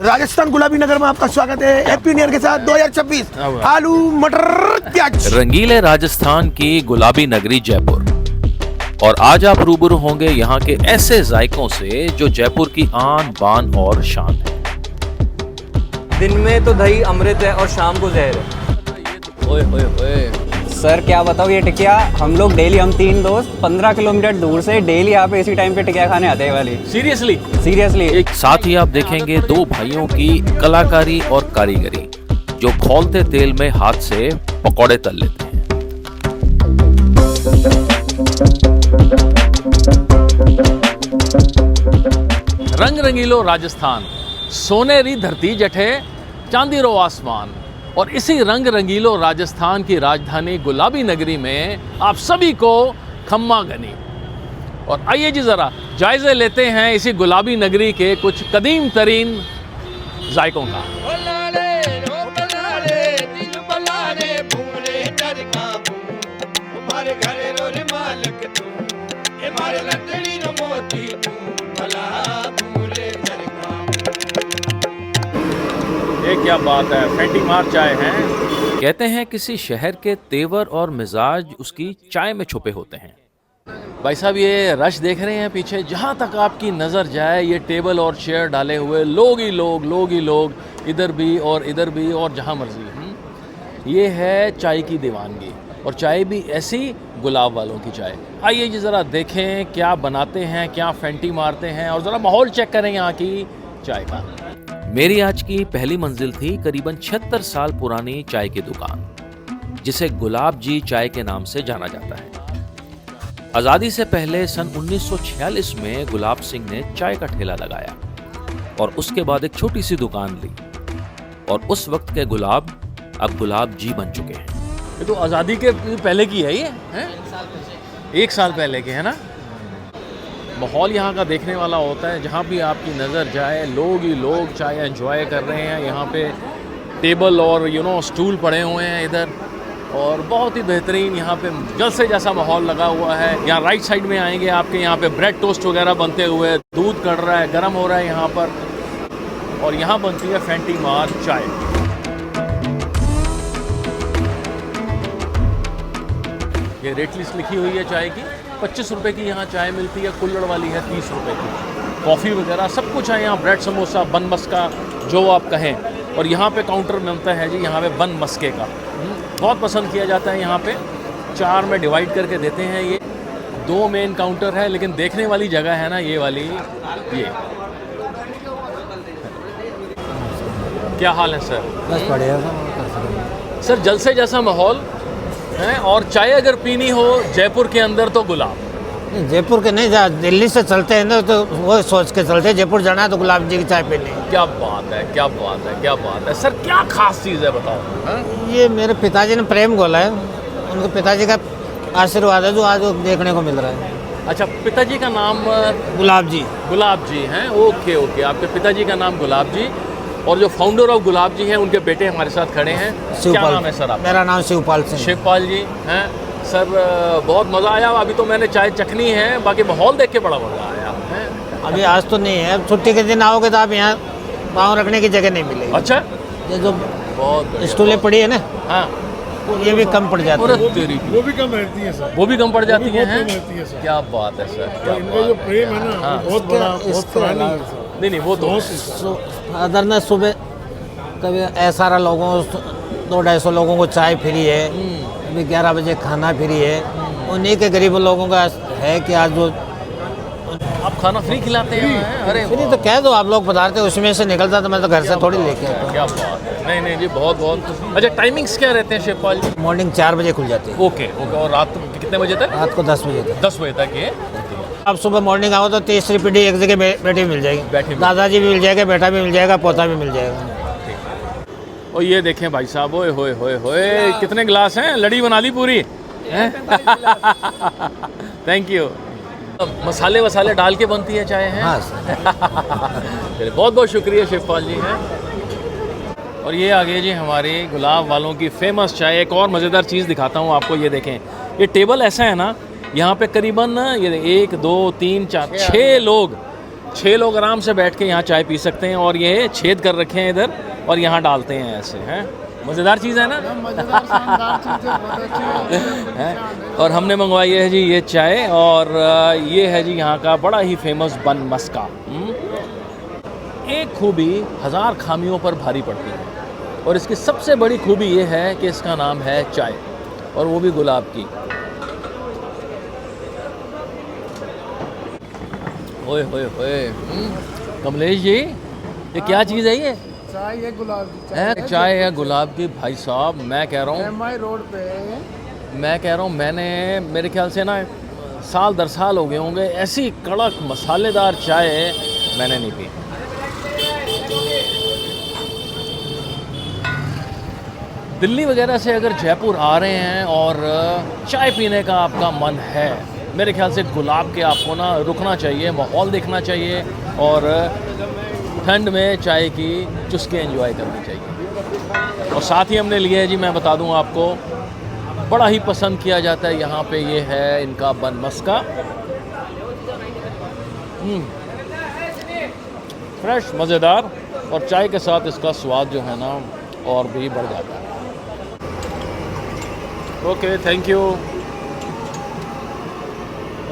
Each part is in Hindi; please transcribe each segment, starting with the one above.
राजस्थान गुलाबी नगर में आपका स्वागत है। हैप्पी न्यू ईयर के साथ 2026 आलू मटर प्याज। रंगीले राजस्थान की गुलाबी नगरी जयपुर, और आज आप रूबरू होंगे यहाँ के ऐसे जायकों से जो जयपुर की आन बान और शान है। दिन में तो दही अमृत है और शाम को जहर है। ओए ओए ओए सर क्या बताओ, ये टिकिया हम लोग डेली, हम 3 दोस्त 15 किलोमीटर दूर से डेली यहाँ पे इसी टाइम पे टिकिया खाने आते हैं वाली। सीरियसली एक साथ ही आप देखेंगे दो भाइयों की कलाकारी और कारीगरी जो खौलते तेल में हाथ से पकौड़े तल लेते हैं। रंग रंगीलो राजस्थान, सोनेरी धरती जठे चांदी रो आसमान। और इसी रंग रंगीलो राजस्थान की राजधानी गुलाबी नगरी में आप सभी को खम्मा गनी। और आइए जी ज़रा जायज़े लेते हैं इसी गुलाबी नगरी के कुछ कदीम तरीन जायकों का। ये क्या बात है, फेंटी मार चाय है। कहते हैं किसी शहर के तेवर और मिजाज उसकी चाय में छुपे होते हैं। भाई साहब, ये रश देख रहे हैं पीछे, जहाँ तक आपकी नज़र जाए ये टेबल और चेयर डाले हुए लोग ही लोग, इधर भी और जहाँ मर्जी। ये है चाय की दीवानगी, और चाय भी ऐसी गुलाब वालों की चाय। आइए जी ज़रा देखें क्या बनाते हैं, क्या फेंटी मारते हैं, और ज़रा माहौल चेक करें यहाँ की चाय का। मेरी आज की पहली मंजिल थी करीबन 76 साल पुरानी चाय की दुकान, जिसे गुलाब जी चाय के नाम से जाना जाता है। आज़ादी से पहले सन 1946 में गुलाब सिंह ने चाय का ठेला लगाया और उसके बाद एक छोटी सी दुकान ली, और उस वक्त के गुलाब अब गुलाब जी बन चुके हैं। ये तो आज़ादी के पहले की है, ये है 1 साल पहले के, है ना। माहौल यहाँ का देखने वाला होता है, जहाँ भी आपकी नज़र जाए लोग ही लोग चाय एंजॉय कर रहे हैं। यहाँ पे टेबल और स्टूल पड़े हुए हैं इधर, और बहुत ही बेहतरीन यहाँ पे जलसे जैसा माहौल लगा हुआ है। यहाँ राइट साइड में आएंगे आपके, यहाँ पे ब्रेड टोस्ट वगैरह बनते हुए, दूध कड़ रहा है, गर्म हो रहा है यहाँ पर, और यहाँ बनती है फेंटी मार चाय। ये रेट लिस्ट लिखी हुई है चाय की। 25 रुपये की यहाँ चाय मिलती है, कुल्हड़ वाली है 30 रुपये की। कॉफ़ी वगैरह सब कुछ है यहाँ, ब्रेड समोसा, बन मस्का, जो आप कहें। और यहाँ पे काउंटर मिलता है जी, यहाँ पे बन मस्के का बहुत पसंद किया जाता है। यहाँ पे 4 में डिवाइड करके देते हैं। ये 2 मेन काउंटर है, लेकिन देखने वाली जगह है ना ये वाली। ये क्या हाल है सर? बस बढ़िया सर, जलसे जैसा माहौल है, और चाय अगर पीनी हो जयपुर के अंदर तो गुलाब। जयपुर के नहीं, दिल्ली से चलते हैं ना, तो वो सोच के चलते हैं जयपुर जाना है तो गुलाब जी की चाय पीनी। क्या बात है, क्या बात है, क्या बात है। सर क्या खास चीज़ है बताओ। हा? ये मेरे पिताजी ने प्रेम गोला है, उनके पिताजी का आशीर्वाद है जो आज देखने को मिल रहा है। अच्छा, पिताजी का नाम गुलाब जी हैं। ओके ओके, आपके पिताजी का नाम गुलाब जी, और जो फाउंडर ऑफ गुलाब जी हैं उनके बेटे हमारे साथ खड़े हैं। क्या नाम है सर आपका? मेरा नाम शिवपाल सिंह। शिवपाल जी हैं सर। बहुत मज़ा आया। अभी तो मैंने चाय चखनी है, बाकी माहौल देख के बड़ा मज़ा आया है। अभी आज तो नहीं है, छुट्टी के दिन आओगे तो आप यहाँ पाँव रखने की जगह नहीं मिलेगी। अच्छा, ये जो बहुत स्टूलें पड़ी है ना, हाँ, ये भी कम पड़ जाती है। वो भी कम रहती है सर, वो भी कम पड़ जाती हैं। सर। क्या बात है सर, क्या इनका जो प्रेम है ना, हाँ। वो बहुत बड़ा, बहुत पुरानी। नहीं वो तो अदर ने सुबह कभी सारा लोगों 200-250 लोगों को चाय फ्री है, अभी 11 बजे खाना फ्री है। उन्हीं के गरीब लोगों का है कि आज जो आप खाना फ्री खिलाते हैं। अरे फ्री तो कह दो, आप लोग पधारते उसमें से निकलता, तो मैं तो घर से थोड़ी लेके आता हूँ। क्या बात है। नहीं जी, बहुत बहुत अच्छा। टाइमिंग्स क्या रहते हैं शिवपाल जी? मॉर्निंग 4 बजे खुल जाती है। ओके ओके, और रात कितने बजे तक? रात को 10 बजे तक। 10 बजे तक ये। आप सुबह मॉर्निंग आओ तो तीसरी पीढ़ी एक जगह बैठी मिल जाएगी। दादाजी भी मिल जाएगा, बेटा भी मिल जाएगा, पोता भी मिल जाएगा। और ये देखें भाई साहब, ओए होए होए होए, कितने गिलास हैं, लड़ी बना ली पूरी। Thank you. मसाले वसाले डाल के बनती है चाय है। हाँ चलिए, बहुत बहुत शुक्रिया शिवपाल जी हैं। और ये आ गई जी हमारी गुलाब वालों की फेमस चाय। एक और मज़ेदार चीज़ दिखाता हूँ आपको, ये देखें, ये टेबल ऐसा है ना, यहाँ पे करीबन ये 1 2 3 4 6 लोग 6 लोग आराम से बैठ के यहाँ चाय पी सकते हैं, और ये छेद कर रखे हैं इधर और यहाँ डालते हैं ऐसे, हैं मज़ेदार चीज़ है ना। हैं? और हमने मंगवाई है जी ये चाय, और ये है जी यहाँ का बड़ा ही फेमस बन मस्का। एक खूबी 1000 खामियों पर भारी पड़ती है, और इसकी सबसे बड़ी खूबी ये है कि इसका नाम है चाय, और वो भी गुलाब की। ओए होए होए, कमलेश जी ये क्या चीज़ है ये? चाय है गुलाब की है चाय है गुलाब की। भाई साहब मैं कह रहा हूँ, एमआई रोड पे मैं कह रहा हूँ, मैंने मेरे ख्याल से ना साल दर साल हो गए होंगे ऐसी कड़क मसालेदार चाय मैंने नहीं पी। दिल्ली वगैरह से अगर जयपुर आ रहे हैं और चाय पीने का आपका मन है, मेरे ख्याल से गुलाब के आपको ना रुकना चाहिए, माहौल देखना चाहिए, और ठंड में चाय की चुस्के एंजॉय करनी चाहिए। और साथ ही हमने लिए है जी, मैं बता दूं आपको, बड़ा ही पसंद किया जाता है यहाँ पे, ये है इनका बन मस्का। फ्रेश, मज़ेदार, और चाय के साथ इसका स्वाद जो है ना और भी बढ़ जाता है। Okay, thank you.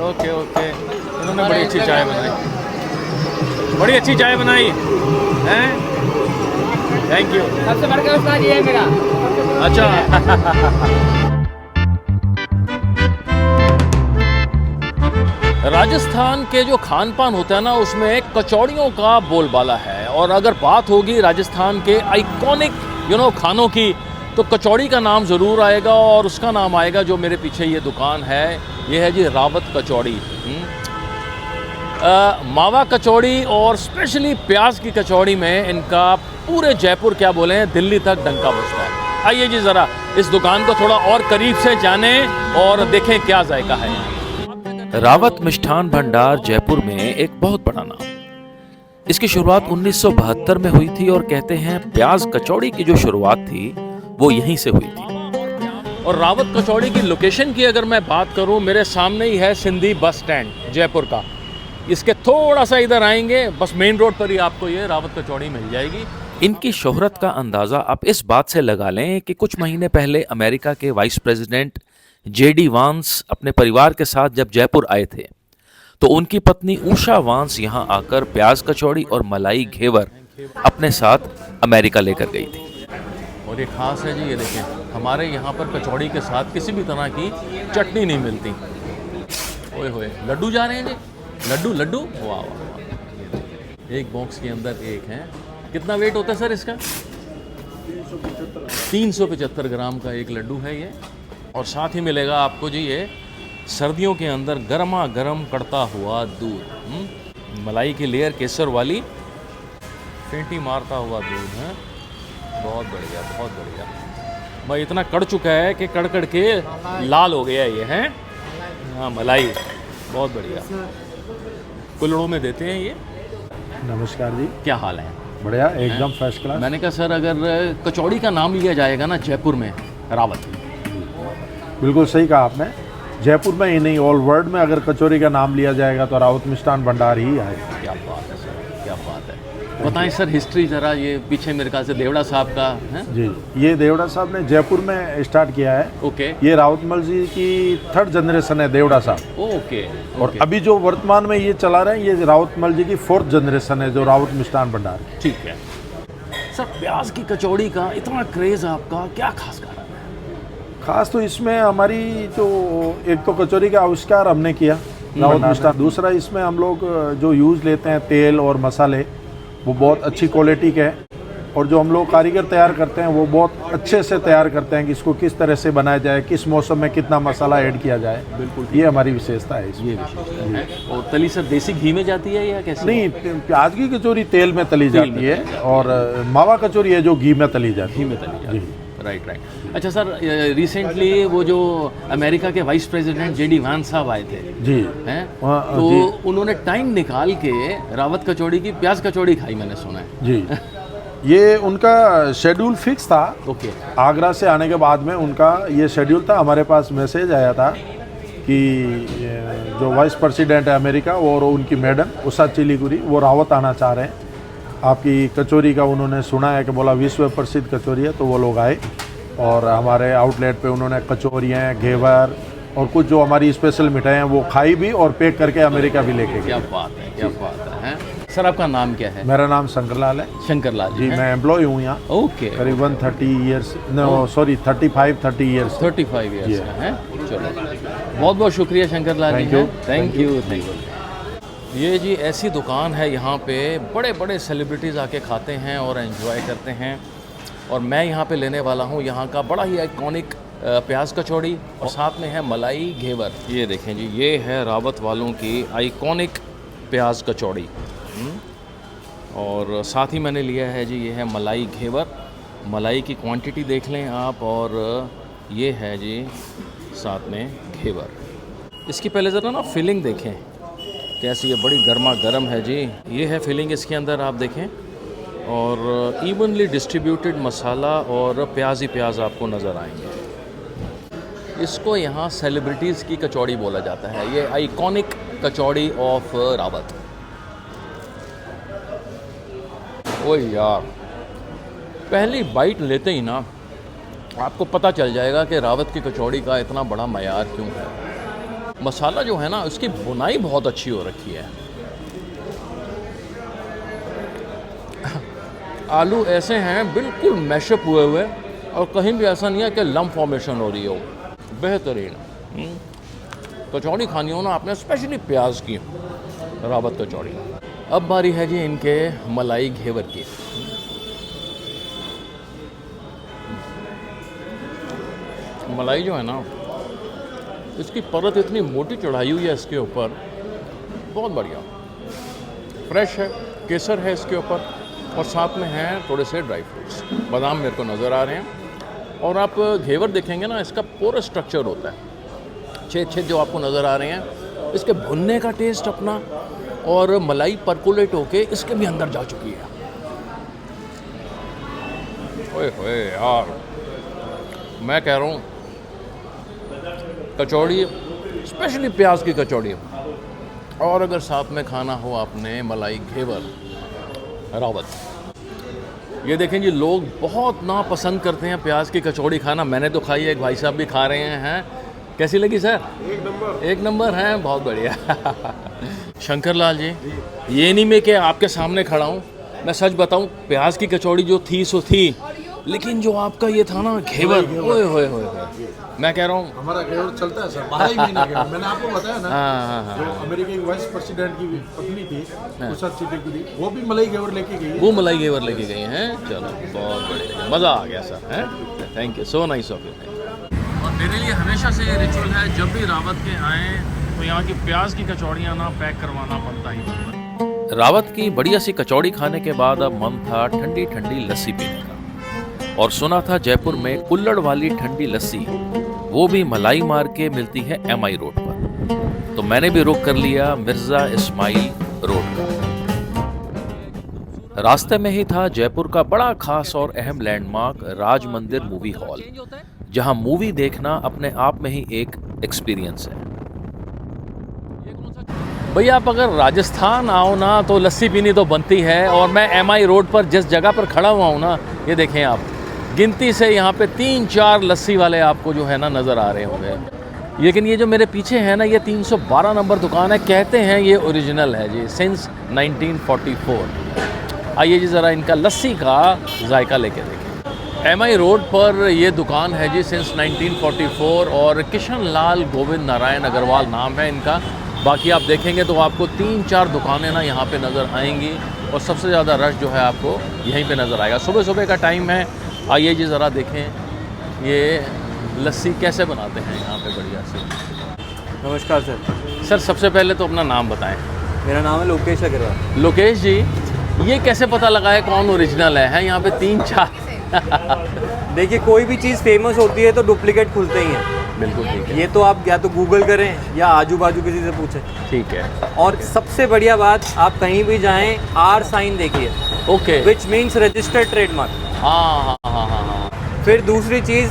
Okay okay, इन्होंने बड़ी अच्छी चाय बनाई, बड़ी अच्छी चाय बनाई हैं, थैंक यू। सबसे बड़ा उस्ताद ये है मेरा। अच्छा। राजस्थान के जो खान पान होता है ना, उसमें कचौड़ियों का बोलबाला है, और अगर बात होगी राजस्थान के आइकॉनिक खानों की, तो कचौड़ी का नाम ज़रूर आएगा, और उसका नाम आएगा जो मेरे पीछे ये दुकान है, ये है जी रावत कचौड़ी। मावा कचौड़ी और स्पेशली प्याज की कचौड़ी में इनका पूरे जयपुर, क्या बोले हैं, दिल्ली तक डंका बजता है। आइए जी ज़रा इस दुकान को थोड़ा और करीब से जानें और देखें क्या जायका है। रावत मिष्ठान भंडार जयपुर में एक बहुत बड़ा नाम। इसकी शुरुआत 1972 में हुई थी, और कहते हैं प्याज कचौड़ी की जो शुरुआत थी वो यहीं से हुई थी। और रावत कचौड़ी की लोकेशन की अगर मैं बात करूं, मेरे सामने ही है सिंधी बस स्टैंड जयपुर का। इसके थोड़ा सा इधर आएंगे, बस मेन रोड पर ही आपको ये रावत कचौड़ी मिल जाएगी। इनकी शोहरत का अंदाज़ा आप इस बात से लगा लें कि कुछ महीने पहले अमेरिका के वाइस प्रेसिडेंट जेडी वांस अपने परिवार के साथ जब जयपुर आए थे, तो उनकी पत्नी उषा वांस यहाँ आकर प्याज कचौड़ी और मलाई घेवर अपने साथ अमेरिका लेकर गई थी। और ये खास है जी, ये देखें, हमारे यहाँ पर कचौड़ी के साथ किसी भी तरह की चटनी नहीं मिलती। ओए होए, लड्डू जा रहे हैं जी, लड्डू लड्डू, वाह वाह। एक बॉक्स के अंदर एक है। कितना वेट होता है सर इसका? 375 ग्राम का एक लड्डू है ये। और साथ ही मिलेगा आपको जी ये सर्दियों के अंदर गर्मा गर्म कड़ता हुआ दूध, मलाई की लेयर केसर वाली, फेंटी मारता हुआ दूध है। बहुत बढ़िया, बहुत बढ़िया। भाई इतना कड़ चुका है कि कड़ कड़ के लाल हो गया ये है। हाँ, मलाई बहुत बढ़िया। कुल्हड़ों में देते हैं ये। नमस्कार जी, क्या हाल है? बढ़िया, एकदम फर्स्ट क्लास। मैंने कहा सर, अगर कचौड़ी का नाम लिया जाएगा ना जयपुर में, रावत। बिल्कुल सही कहा आपने। जयपुर में ही नहीं, ऑल वर्ल्ड में अगर कचौरी का नाम लिया जाएगा तो रावत मिष्ठान भंडार ही आएगा। क्या बात है सर, क्या बात है। बताएं सर हिस्ट्री ज़रा, ये पीछे मेरे ख्याल से देवड़ा साहब का है। जी, ये देवड़ा साहब ने जयपुर में स्टार्ट किया है। ओके। ये रावतमल जी की 3rd जनरेशन है देवड़ा साहब। ओके। और अभी जो वर्तमान में ये चला रहे हैं, ये रावतमल जी की 4th जनरेशन है, जो रावत मिष्ठान भंडार। ठीक है सर। प्याज की कचौड़ी का इतना क्रेज़ आपका, क्या खास कारण है? खास तो इसमें हमारी तो एक तो कचौरी का आविष्कार हमने किया रावत मिष्ठान, दूसरा इसमें हम लोग जो यूज़ लेते हैं तेल और मसाले, वो बहुत अच्छी क्वालिटी के हैं, और जो हम लोग कारीगर तैयार करते हैं वो बहुत अच्छे से तैयार करते हैं कि इसको किस तरह से बनाया जाए, किस मौसम में कितना मसाला ऐड किया जाए। बिल्कुल, ये हमारी विशेषता है इसमें। ये विशेषता है। और तली सर देसी घी में जाती है या कैसे? नहीं, प्याज की कचौरी तेल में तली जाती है, और मावा कचौरी है जो घी में तली जाती है। घी में तली जाती है। Right right. अच्छा सर, रिसेंटली वो जो अमेरिका के वाइस प्रेसिडेंट जेडी वांस साहब आए थे जी, हैं, तो जी। उन्होंने टाइम निकाल के रावत कचौड़ी की प्याज कचौड़ी खाई, मैंने सुना है जी। ये उनका शेड्यूल फिक्स था। ओके। आगरा से आने के बाद में उनका ये शेड्यूल था। हमारे पास मैसेज आया था कि जो वाइस प्रेसिडेंट है अमेरिका और उनकी मैडम उषा चिलीगुरी, वो रावत आना चाह रहे हैं। आपकी कचौरी का उन्होंने सुना है कि बोला विश्व प्रसिद्ध कचौरी है, तो वो लोग आए और हमारे आउटलेट पे उन्होंने कचौरियाँ, घेवर और कुछ जो हमारी स्पेशल मिठाइयाँ वो खाई भी और पैक करके अमेरिका भी लेके क्या गए। बात है, क्या बात है, हैं? सर आपका नाम क्या है? मेरा नाम शंकरलाल है शंकर लाल जी, हैं? मैं एम्प्लॉय हूँ यहाँ ओके, करीबन 30 years, no sorry 30 years. 35 years Yeah. का है। चलो, बहुत बहुत शुक्रिया Shankar Lal ji. Thank you. Thank you, thank you. ये जी ऐसी दुकान है, यहाँ पे बड़े बड़े सेलिब्रिटीज़ आके खाते हैं और एंजॉय करते हैं। और मैं यहाँ पे लेने वाला हूँ यहाँ का बड़ा ही आइकॉनिक प्याज कचौड़ी और साथ में है मलाई घेवर। ये देखें जी, ये है रावत वालों की आइकॉनिक प्याज कचौड़ी। और साथ ही मैंने लिया है जी, ये है मलाई घेवर। मलाई की क्वांटिटी देख लें आप, और ये है जी साथ में घेवर। इसकी पहले ज़रा ना फिलिंग देखें कैसी है, बड़ी गर्मा गर्म है जी। ये है फिलिंग इसके अंदर, आप देखें, और इवनली डिस्ट्रीब्यूटेड मसाला और प्याज ही प्याज आपको नज़र आएंगे। इसको यहाँ सेलिब्रिटीज़ की कचौड़ी बोला जाता है। ये आइकॉनिक कचौड़ी ऑफ रावत। ओए यार, पहली बाइट लेते ही ना आपको पता चल जाएगा कि रावत की कचौड़ी का इतना बड़ा मयार क्यों है। मसाला जो है ना, उसकी बुनाई बहुत अच्छी हो रखी है। आलू ऐसे हैं बिल्कुल मैशअप हुए हुए, और कहीं भी ऐसा नहीं है कि लम्प फॉर्मेशन हो रही हो। बेहतरीन कचौड़ी खानी हो ना आपने, स्पेशली प्याज की रावत कचौड़ी। अब बारी है जी इनके मलाई घेवर की। मलाई जो है ना, इसकी परत इतनी मोटी चढ़ाई हुई है इसके ऊपर, बहुत बढ़िया, फ्रेश है, केसर है इसके ऊपर, और साथ में हैं थोड़े से ड्राई फ्रूट्स, बादाम मेरे को नज़र आ रहे हैं। और आप घेवर देखेंगे ना, इसका पूरा स्ट्रक्चर होता है, छेद छेद जो आपको नज़र आ रहे हैं। इसके भुनने का टेस्ट अपना, और मलाई परकोलेट होके इसके भी अंदर जा चुकी है। ओए होए यार, मैं कह रहा हूँ कचौड़ी, स्पेशली प्याज की कचौड़ी, और अगर साथ में खाना हो आपने मलाई घेवर रावत। ये देखें जी, लोग बहुत ना पसंद करते हैं प्याज की कचौड़ी खाना। मैंने तो खाई है, एक भाई साहब भी खा रहे हैं। कैसी लगी सर? एक नंबर है, बहुत बढ़िया। शंकर लाल जी, ये नहीं मैं कि आपके सामने खड़ा हूँ, मैं सच बताऊँ, प्याज की कचौड़ी जो थी सो थी, लेकिन जो आपका ये था ना घेवर, ओए होए होए, मैं कह रहा हूँ हमारा घेवर चलता है सर, 12 महीने घेवर। मैंने आपको बताया ना, हाँ। जो अमेरिका की वाइस प्रेसिडेंट की पत्नी थी उषा चिलीगुरी, वो भी मलाई घेवर लेके गई है। वो मलाई घेवर लेके गई हैं। चलो, बहुत बढ़िया, मज़ा आ गया सर, हैं? Thank you, so nice of you. और मेरे लिए हमेशा से ये रिचुअल है, जब भी रावत के आएँ तो यहाँ की प्याज की कचौड़ियाँ ना पैक करवाना बनता ही बनता। रावत की बढ़िया सी कचौड़ी खाने के बाद अब मन था ठंडी ठंडी लस्सी पीने का। और सुना था जयपुर में कुल्हड़ वाली ठंडी लस्सी, वो भी मलाई मार के मिलती है MI रोड पर। तो मैंने भी रुक कर लिया मिर्जा इस्माइल रोड का। रास्ते में ही था जयपुर का बड़ा खास और अहम लैंडमार्क राज मंदिर मूवी हॉल, जहां मूवी देखना अपने आप में ही एक एक्सपीरियंस है। भैया आप अगर राजस्थान आओ ना तो लस्सी पीनी तो बनती है। और मैं MI रोड पर जिस जगह पर खड़ा हुआ हूँ ना, ये देखें आप, गिनती से यहाँ पे 3-4 लस्सी वाले आपको जो है ना नज़र आ रहे होंगे। लेकिन ये जो मेरे पीछे है ना, ये 312 नंबर दुकान है, कहते हैं ये ओरिजिनल है जी, सिंस 1944। आइए जी ज़रा इनका लस्सी का जायका लेके देखें। MI रोड पर ये दुकान है जी सिंस 1944, और किशन लाल गोविंद नारायण अग्रवाल नाम है इनका। बाकी आप देखेंगे तो आपको 3-4 दुकानें ना यहाँ पे नज़र आएंगी, और सबसे ज़्यादा रश जो है आपको यहीं पे नज़र आएगा। सुबह सुबह का टाइम है। आइए जी ज़रा देखें ये लस्सी कैसे बनाते हैं यहाँ पे बढ़िया से। नमस्कार सर। सर सबसे पहले तो अपना नाम बताएं। मेरा नाम है लोकेश अग्रवाल। लोकेश जी, ये कैसे पता लगा है कौन ओरिजिनल है यहाँ पे 3-4? देखिए, कोई भी चीज़ फेमस होती है तो डुप्लीकेट खुलते ही हैं। बिल्कुल ठीक है। ये तो आप या तो गूगल करें या आजू बाजू किसी से पूछें। ठीक है। और सबसे बढ़िया बात, आप कहीं भी जाएं R साइन देखिए, okay. Which means registered trademark. हाँ। फिर दूसरी चीज़,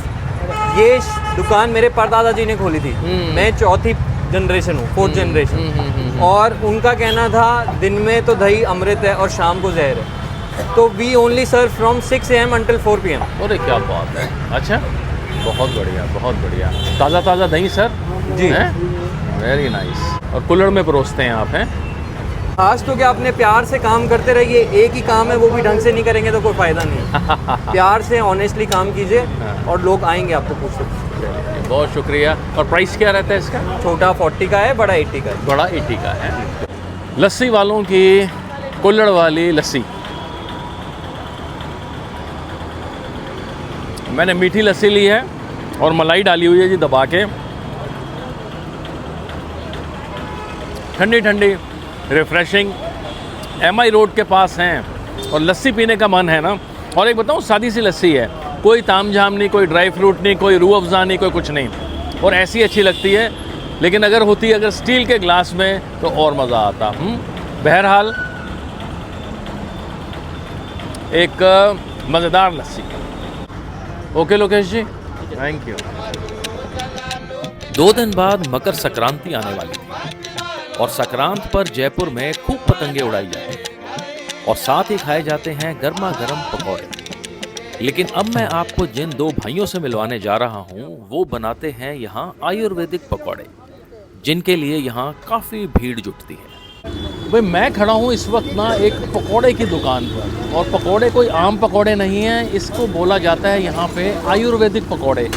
ये दुकान मेरे परदादा जी ने खोली थी। मैं चौथी जनरेशन हूँ, 4th जनरेशन। और उनका कहना था दिन में तो दही अमृत है और शाम को जहर है। तो we only serve from 6 AM until 4 PM। अरे क्या बात है, अच्छा बहुत बढ़िया बहुत बढ़िया। ताज़ा ताज़ा दही सर जी। Very nice. और कुल्हड़ में परोसते हैं आप, हैं? खास तो क्या, अपने प्यार से काम करते रहिए। एक ही काम है, वो भी ढंग से नहीं करेंगे तो कोई फ़ायदा नहीं। प्यार से ऑनेस्टली काम कीजिए और लोग आएंगे आपको पूछते। बहुत शुक्रिया। और प्राइस क्या रहता है इसका? छोटा 40 का है, बड़ा 80 का है। बड़ा 80 का है। लस्सी वालों की कुल्हड़ वाली लस्सी। मैंने मीठी लस्सी ली है और मलाई डाली हुई है जी दबा के, ठंडी ठंडी रिफ्रेशिंग। MI रोड के पास हैं और लस्सी पीने का मन है ना। और एक बताऊँ, सादी सी लस्सी है, कोई तामझाम नहीं, कोई ड्राई फ्रूट नहीं, कोई रूह अफ़ज़ा नहीं, कोई कुछ नहीं, और ऐसी अच्छी लगती है। लेकिन अगर होती अगर स्टील के ग्लास में तो और मज़ा आता। बहरहाल एक मज़ेदार lassi. Okay Lokesh ji, thank you. 2 दिन बाद मकर संक्रांति आने वाली थी और संक्रांत पर जयपुर में खूब पतंगे उड़ाई जाती हैं और साथ ही खाए जाते हैं गर्मा गर्म पकौड़े। लेकिन अब मैं आपको जिन 2 भाइयों से मिलवाने जा रहा हूँ वो बनाते हैं यहाँ आयुर्वेदिक पकौड़े, जिनके लिए यहाँ काफ़ी भीड़ जुटती है। भाई मैं खड़ा हूँ इस वक्त ना एक पकोड़े की दुकान पर, और पकोड़े कोई आम पकोड़े नहीं हैं, इसको बोला जाता है यहाँ पे आयुर्वेदिक पकोड़े।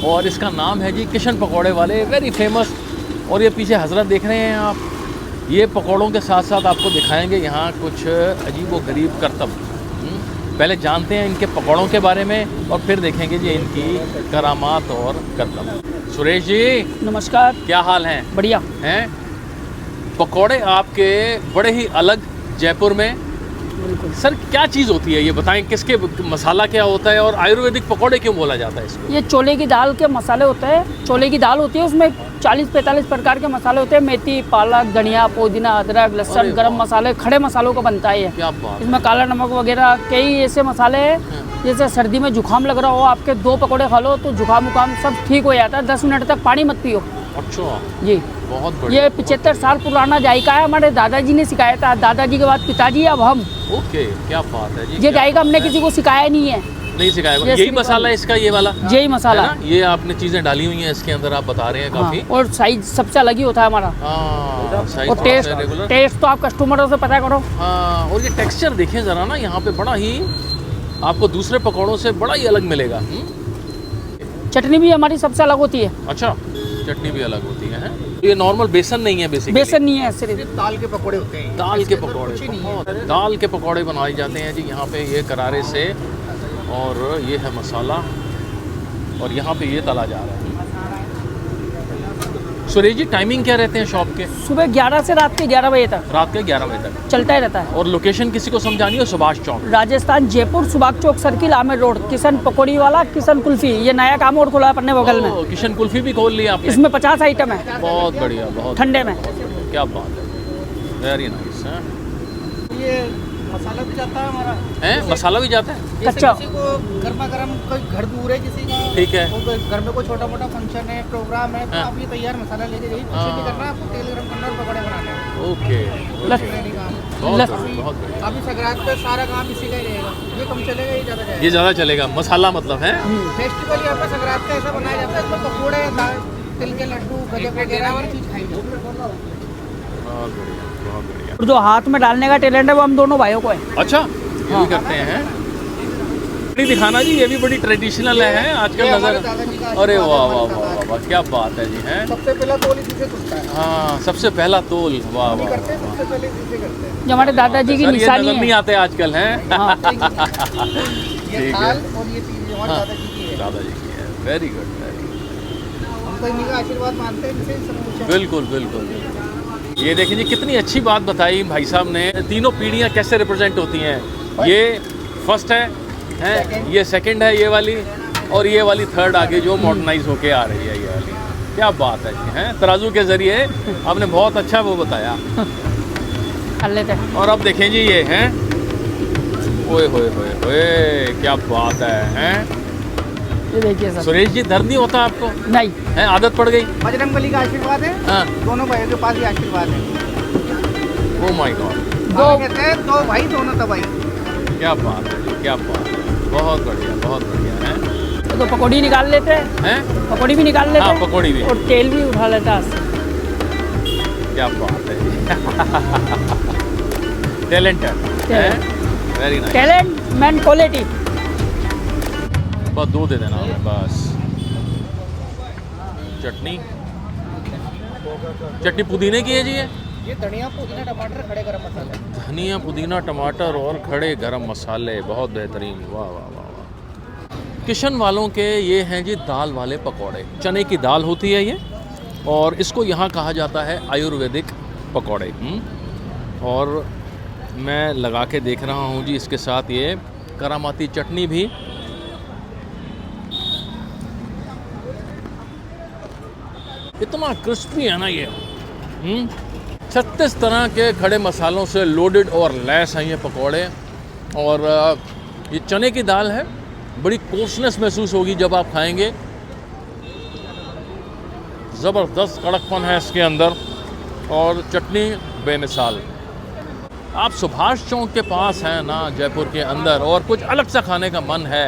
और इसका नाम है जी किशन पकोड़े वाले, वेरी फेमस। और ये पीछे हजरत देख रहे हैं आप, ये पकोड़ों के साथ साथ आपको दिखाएंगे यहाँ कुछ अजीब व गरीब करतब। पहले जानते हैं इनके पकोड़ों के बारे में और फिर देखेंगे जी इनकी करामात और करतब। सुरेश जी नमस्कार। क्या हाल है? बढ़िया हैं? पकोड़े आपके बड़े ही अलग जयपुर में। बिल्कुल सर क्या चीज़ होती है ये बताएं, किसके मसाला क्या होता है और आयुर्वेदिक पकोड़े क्यों बोला जाता है इसको? ये छोले की दाल के मसाले होते हैं। छोले की दाल होती है, उसमें 40-45 प्रकार के मसाले होते हैं। मेथी, पालक, धनिया, पुदीना, अदरक, लहसुन, गरम मसाले, खड़े मसालों का बनता है ये। क्या बात। इसमें काला नमक वगैरह कई ऐसे मसाले हैं। जैसे सर्दी में जुकाम लग रहा हो, आपके 2 पकौड़े खा लो तो जुकाम उकाम सब ठीक हो जाता है। 10 मिनट तक पानी मत पियो। अच्छा जी, बहुत बढ़िया। ये 75 साल पुराना जायका है, हमारे दादाजी ने सिखाया था। दादाजी के बाद पिताजी, अब हम। ओके, क्या बात है जी। ये जायका हमने किसी को सिखाया नहीं है। नहीं सिखाया। ये यही सिर्फ मसाला है इसका, ये वाला यही मसाला है ना? ये आपने चीज़ें डाली हुई हैं इसके अंदर, आप बता रहे हैं काफ़ी। और साइज सबसे अलग ही होता है हमारा। साइज और रेगुलर। टेस्ट तो आप कस्टमरों से पता करो। हाँ, और ये टेक्सचर देखें ज़रा ना, यहाँ पे बड़ा ही आपको दूसरे पकौड़ों से बड़ा ही अलग मिलेगा। चटनी भी हमारी सबसे अलग होती है। अच्छा, चटनी भी अलग होती है। ये नॉर्मल बेसन नहीं है बेसिकली? बेसन नहीं है, सिर्फ दाल के पकोड़े होते हैं। दाल के पकौड़े, दाल के पकौड़े बनाए जाते हैं जी यहाँ पे, ये करारे से। और ये है मसाला और यहाँ पे ये तला जा रहा है। सुरेश जी टाइमिंग क्या रहते हैं शॉप के? सुबह 11 से रात के 11 बजे तक। रात के 11 बजे तक चलता ही रहता है। और लोकेशन किसी को समझानी हो? सुभाष चौक, राजस्थान, जयपुर, सुभाष चौक सर्किल, आमिर रोड, किशन पकौड़ी वाला, किशन कुल्फी। ये नया काम और खोला है अपने बगल में। किशन कुल्फी भी खोल लिया आपने? इसमें 50 आइटम है। बहुत बढ़िया, बहुत ठंडे में। क्या बात है, वेरी नाइस। ये मसाला भी जाता है हमारा। है मसाला भी जाता है? कच्चा। किसी को गर्मा गर्म, कोई घर दूर है किसी का, ठीक है, वो घर में कोई छोटा मोटा फंक्शन है, प्रोग्राम है, तो आप ये तैयार मसाला लेके जाइए। कुछ नहीं करना, आपको तेल गरम करना और पकौड़े बनाने हैं। ओके, नहीं काम। बहुत बढ़िया, बहुत बढ़िया। अभी संक्रांत पे सारा काम इसी का ही रहेगा। ये कम चलेगा, ये ज़्यादा जाएगा। ये ज़्यादा चलेगा मसाला, मतलब है फेस्टिवल यहाँ पे संक्रांत का ऐसा बनाया जाता है, इसमें पकौड़े, तिल के लड्डू, गजक वगैरह वाली चीज़ खाएंगे। बहुत बढ़िया, बहुत बढ़िया। और जो हाथ में डालने का टैलेंट है वो हम दोनों भाइयों को है। अच्छा, ये भी करते हैं। बड़ी दिखाना जी, ये भी बड़ी ट्रेडिशनल है आजकल नजर। अरे वाह वाह वाह वाह, क्या बात है जी। हैं सबसे पहला तोल इसी से टूटता है। हाँ, सबसे पहला तोल। वाह वाह, करते हैं, सबसे पहले इसी से करते हैं। जो हमारे दादाजी की सर, ये निशानी नजर नहीं है। आते आजकल हैं। ये ठीक थाल है, और ये चीज़ हमारे दादाजी की है। दादाजी की है। Very good, very good. हम तो इन्हीं का आशीर्वाद मानते हैं, इनसे ही सब कुछ है। बिल्कुल बिल्कुल। ये देखिए जी, कितनी अच्छी बात बताई भाई साहब ने। तीनों पीढ़ियाँ कैसे रिप्रेजेंट होती हैं। ये फर्स्ट है, ये सेकंड है, ये वाली, और ये वाली थर्ड आगे जो मॉडर्नाइज होके आ रही है, ये वाली। क्या बात है जी। हैं तराजू के ज़रिए आपने बहुत अच्छा वो बताया। कर लेते हैं। और अब देखें जी, ये हैं, ओए होए होए होए, क्या बात है। हैं ये देखिए सर। सुरेश जी दर्द नहीं होता आपको? नहीं, है, आदत पड़ गई? बजरंग बली का आशीर्वाद है, हाँ। दोनों भाइयों के पास भी आशीर्वाद है। ओ माय गॉड, दो कहते हैं, दो भाई दोनों तबाही। क्या बात है, क्या बात है, बहुत बढ़िया, बहुत बढ़िया है। तो पकौड़ी निकाल लेते हैं, हैं? पकौड़ी भी निकाल लेते हाँ, हैं पकौड़ी भी। और तेल भी उठा लेता है। क्या बात है। टैलेंटेड है, very nice. Talent man quality. बस 2 दे देना हमें बस। चटनी, चटनी पुदीने की है जी ये धनिया पुदीना टमाटर खड़े गरम मसाले। धनिया पुदीना टमाटर और खड़े गरम मसाले, बहुत बेहतरीन। वाह वाह वाह वाह। किशन वालों के ये हैं जी दाल वाले पकौड़े। चने की दाल होती है ये, और इसको यहाँ कहा जाता है आयुर्वेदिक पकौड़े। और मैं लगा के देख रहा हूँ जी इसके साथ ये करामाती चटनी भी। इतना क्रिस्पी है ना ये। 36 तरह के खड़े मसालों से लोडेड और लैस हैं ये पकौड़े। और ये चने की दाल है, बड़ी कोर्सनेस महसूस होगी जब आप खाएंगे। ज़बरदस्त कड़कपन है इसके अंदर, और चटनी बेमिसाल। आप सुभाष चौक के पास हैं ना जयपुर के अंदर, और कुछ अलग सा खाने का मन है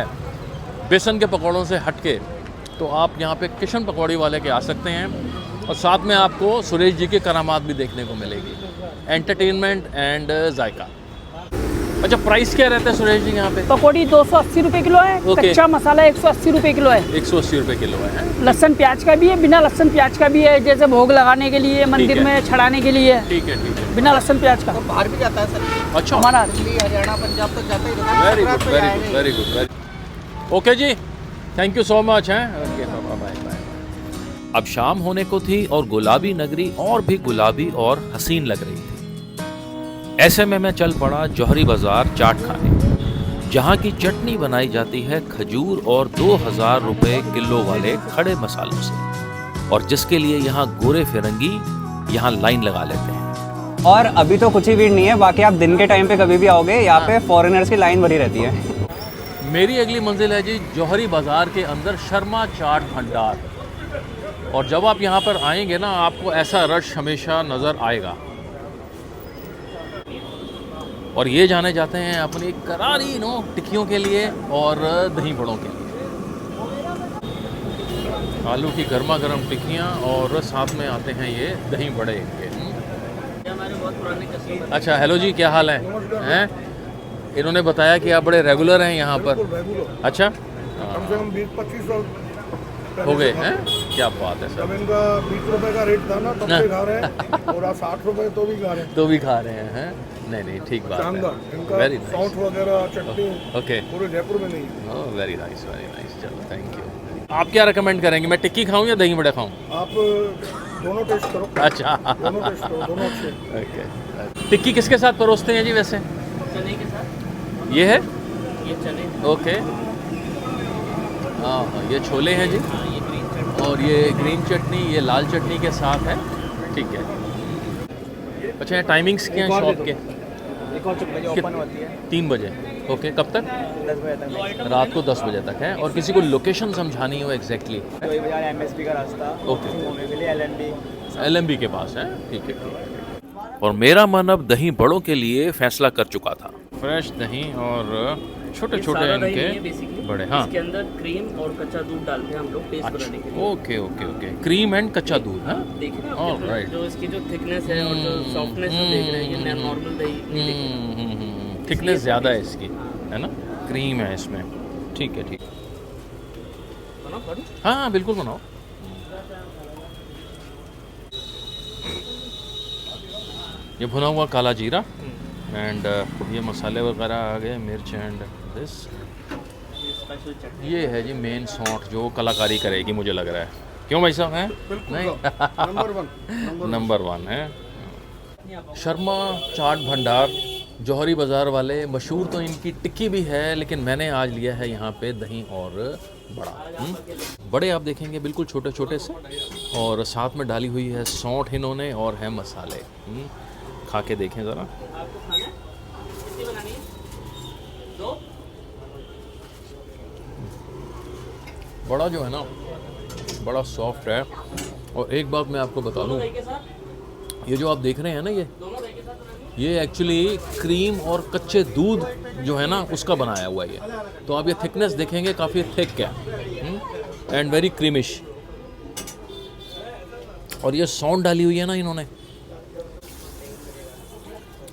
बेसन के पकौड़ों से हटके, तो आप यहाँ पे किशन पकौड़ी वाले के आ सकते हैं। और साथ में आपको सुरेश जी की करामात भी देखने को मिलेगी। एंटरटेनमेंट एंड जायका। अच्छा, प्राइस क्या रहता है सुरेश जी यहाँ पे? पकौड़ी 280 रुपए किलो है। ओके। कच्चा मसाला 180 रुपए किलो है। 180 रुपये किलो है। लहसुन प्याज का भी है, बिना लहसुन प्याज का भी है, जैसे भोग लगाने के लिए, मंदिर है। में चढ़ाने के लिए। ठीक है, ठीक है। बिना लहसुन प्याज का। बाहर भी जाता है सर, अच्छा, हमारा दिल्ली हरियाणा पंजाब तक जाता ही रहता है। वेरी गुड, संक्रांत पे वेरी आएगा गुड, ही। Very good, very. Okay ji, thank you so much हैं। Okay, bye bye. अब शाम होने को थी और गुलाबी नगरी और भी गुलाबी और हसीन लग रही थी। ऐसे में मैं चल पड़ा जौहरी बाजार चाट खाने, जहाँ की चटनी बनाई जाती है खजूर और 2000 रुपए किलो वाले खड़े मसालों से, और जिसके लिए यहाँ गोरे फिरंगी यहाँ लाइन लगा लेते हैं। और अभी तो कुछ ही भीड़ नहीं है, बाकी आप दिन के टाइम पे कभी भी आओगे, यहाँ पे फॉरेनर्स की लाइन भरी रहती है। मेरी अगली मंजिल है जी जौहरी बाजार के अंदर शर्मा चाट भंडार। और जब आप यहाँ पर आएंगे ना, आपको ऐसा रश हमेशा नज़र आएगा। और ये जाने जाते हैं अपनी करारी टिक्कियों के लिए और दही बड़ों के लिए। आलू की गर्मा गर्म टिक्कियाँ और साथ में आते हैं ये दही बड़े इनके। अच्छा, हेलो जी, क्या हाल है? इन्होंने बताया कि आप बड़े रेगुलर हैं यहाँ पर। अच्छा, कम से कम 20-25 साल हो गए हैं। क्या बात है सर। जब इनका 20 रुपए का रेट था ना, तब से खा रहे हैं, और आज 60 रुपए तो भी खा रहे हैं। तो भी खा रहे हैं? नहीं नहीं, ठीक बात शानदार। है। इनका वेरी सौंठ वगैरह चटनी ओके, पूरे जयपुर में नहीं है। Oh very nice, very nice. चलो, थैंक यू। आप क्या रेकमेंड करेंगे? मैं टिक्की खाऊं या दही बड़े खाऊं? आप दोनों टेस्ट करो। अच्छा, दोनों टेस्ट करो, दोनों अच्छे। ओके। टिक्की किसके साथ परोसते हैं जी वैसे? चने के साथ। ये है? ये चने। ओके। हाँ, ये छोले हैं जी, और ये ग्रीन चटनी, ये लाल चटनी के साथ है। ठीक है। अच्छा, टाइमिंग्स क्या हैं शॉप के? एक और चुप ओपन होती है 3 बजे। ओके, कब तक? 10 बजे तक। रात को 10 बजे तक है। और किसी को लोकेशन समझानी हो एग्जैक्टली? कोई बाजार MSP का रास्ता, ओके, घूमने के लिए LNB के पास है। ठीक है, ठीक है। और मेरा मन अब दही बड़ों के लिए फैसला कर चुका था। फ्रेश दही और छोटे छोटे इनके बड़े। हाँ, इसके अंदर क्रीम और कच्चा दूध डालते हैं हम लोग टेस्ट बनाने के लिए। Okay okay okay. Cream and कच्चा दूध। हाँ, देख रहे हैं All कितना- right. जो इसकी जो थिकनेस है और जो सॉफ्टनेस है देख रहे हैं, ये नॉर्मल दही नहीं देख रहे हैं। थिकनेस ज़्यादा है इसकी, है ना? क्रीम है इसमें। ठीक है, ठीक। बनाओ, करूं? हाँ, बिल्कुल बनाओ। ये भुना हुआ काला जीरा एंड ये मसाले वगैरह आ गए, मिर्च एंड दिस। स्पेशल चटनी। ये है जी मेन सौंठ जो कलाकारी करेगी, मुझे लग रहा है। क्यों भाई साहब? हैं? नहीं, नंबर 1 है। शर्मा चाट भंडार जौहरी बाज़ार वाले मशहूर तो इनकी टिक्की भी है, लेकिन मैंने आज लिया है यहाँ पे दही और बड़ा। बड़े आप देखेंगे बिल्कुल छोटे छोटे से, और साथ में डाली हुई है सौंठ इन्होंने और है मसाले। खा के देखें ज़रा। कितनी बनानी है? 2। बड़ा जो है ना बड़ा सॉफ्ट है। और एक बात मैं आपको बता दूं, ये जो आप देख रहे हैं ना ये एक्चुअली क्रीम और कच्चे दूध जो है ना उसका बनाया हुआ है ये। तो आप ये थिकनेस देखेंगे काफ़ी थिक है एंड वेरी क्रीमिश। और ये सौंठ डाली हुई है ना इन्होंने,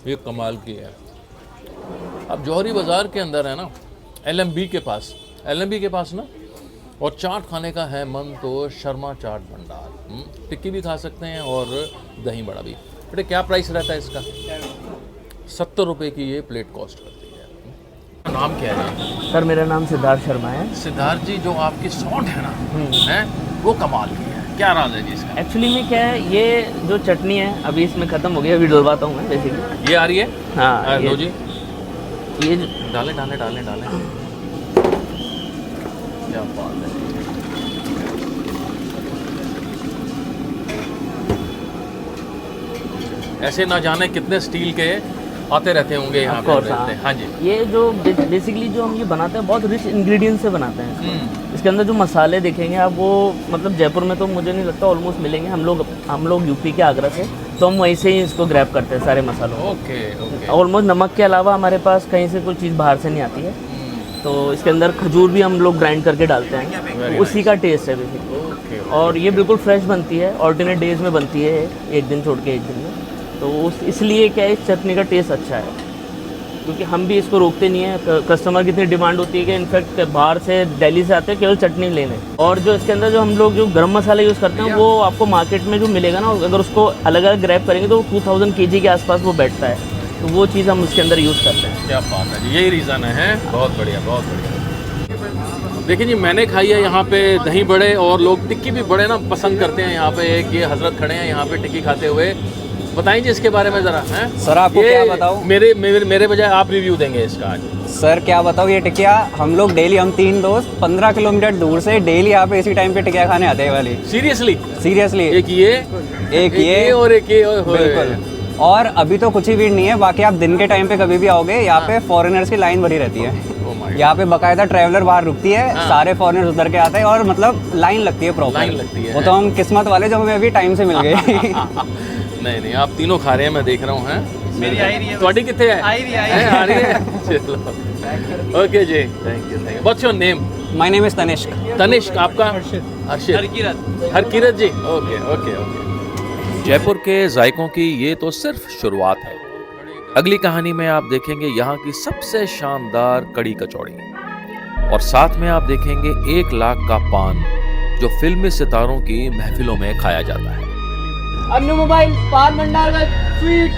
ये कमाल की है। अब जौहरी बाज़ार के अंदर है ना LMB के पास ना, और चाट खाने का है मन तो शर्मा चाट भंडार। टिक्की भी खा सकते हैं और दही बड़ा भी। बेटे क्या प्राइस रहता है इसका? 70 रुपये की ये प्लेट कॉस्ट करती है। नाम क्या है? सर मेरा नाम सिद्धार्थ शर्मा है। सिद्धार्थ जी, जो आपकी सौंठ है ना है वो कमाल की है, क्या राज है जी इसका? एक्चुअली में क्या है, ये जो चटनी है अभी इसमें ख़त्म हो गई, अभी डलवाता हूँ मैं बेसिकली। ये आ रही है? हाँ लो जी, ये डालें। क्या बात है। ऐसे ना जाने कितने स्टील के आते रहते होंगे यहाँ पे। हाँ जी, ये जो बेसिकली जो हम ये बनाते हैं बहुत रिच इंग्रेडिएंट से बनाते हैं। इसके अंदर जो मसाले देखेंगे आप, वो मतलब जयपुर में तो मुझे नहीं लगता ऑलमोस्ट मिलेंगे। हम लोग यूपी के आगरा से, तो हम वहीं से ही इसको ग्रैब करते हैं सारे मसालों। ओके। ऑलमोस्ट नमक के अलावा हमारे पास कहीं से कोई चीज़ बाहर से नहीं आती है। तो इसके अंदर खजूर भी हम लोग ग्राइंड करके डालते हैं, तो उसी का टेस्ट है बेसिकली। और ये बिल्कुल फ्रेश बनती है, ऑल्टरनेट डेज में बनती है, एक दिन छोड़ के एक दिन में। तो इसलिए क्या है, इस चटनी का टेस्ट अच्छा है, क्योंकि हम भी इसको रोकते नहीं है। कस्टमर की इतनी डिमांड होती है कि इनफैक्ट बाहर से दिल्ली से आते हैं केवल चटनी लेने। और जो इसके अंदर जो हम लोग जो गरम मसाला यूज़ करते हैं वो आपको मार्केट में जो मिलेगा ना, अगर उसको अलग अलग ग्रैब करेंगे तो 2000 kg के आसपास वो बैठता है। तो वो चीज़ हम उसके अंदर यूज़ करते हैं। क्या बात है जी, यही रीज़न है। बहुत बढ़िया, बहुत बढ़िया। देखिए जी, मैंने खाई है यहाँ पे दही बड़े, और लोग टिक्की भी बड़े ना पसंद करते हैं। यहाँ पे एक ये हजरत खड़े हैं यहाँ पे टिक्की खाते हुए। बताइए जी इसके बारे में ज़रा। हैं सर आपको क्या बताऊँ? मेरे बजाय आप रिव्यू देंगे इसका आज। सर क्या बताऊँ, ये टिकिया हम लोग डेली, हम 3 दोस्त 15 किलोमीटर दूर से डेली यहाँ पे इसी टाइम पे टिकिया खाने आते हैं वाली। सीरियसली एक ये और एक ये। बिल्कुल। और अभी तो कुछ ही भीड़ नहीं है, बाकी आप दिन के टाइम पे कभी भी आओगे यहाँ पे फॉरेनर्स की लाइन भरी रहती है। यहाँ पे बकायदा ट्रैवलर बाहर रुकती है, सारे फॉरेनर्स उतर के आते हैं और मतलब लाइन लगती है प्रॉपर। वो तो हम किस्मत वाले जो हमें अभी टाइम से मिल गए। नहीं, आप तीनों खा रहे हैं, मैं देख रहा हूँ। हैं मेरी आई रही है, ਤੁਹਾਡੀ ਕਿੱਥੇ है? आ रही है। चलो okay ji, thank you. What's your name? My name is Tanishk. Tanishk, आपका? हर्षित। हरकिरत जी। ओके। जयपुर के जायकों की ये तो सिर्फ शुरुआत है। अगली कहानी में आप देखेंगे यहाँ की सबसे शानदार कड़ी कचौड़ी, और साथ में आप देखेंगे 1 लाख का पान जो फिल्मी सितारों की महफिलों में खाया जाता है। अन्नू मोबाइल पान भंडार का स्वीट।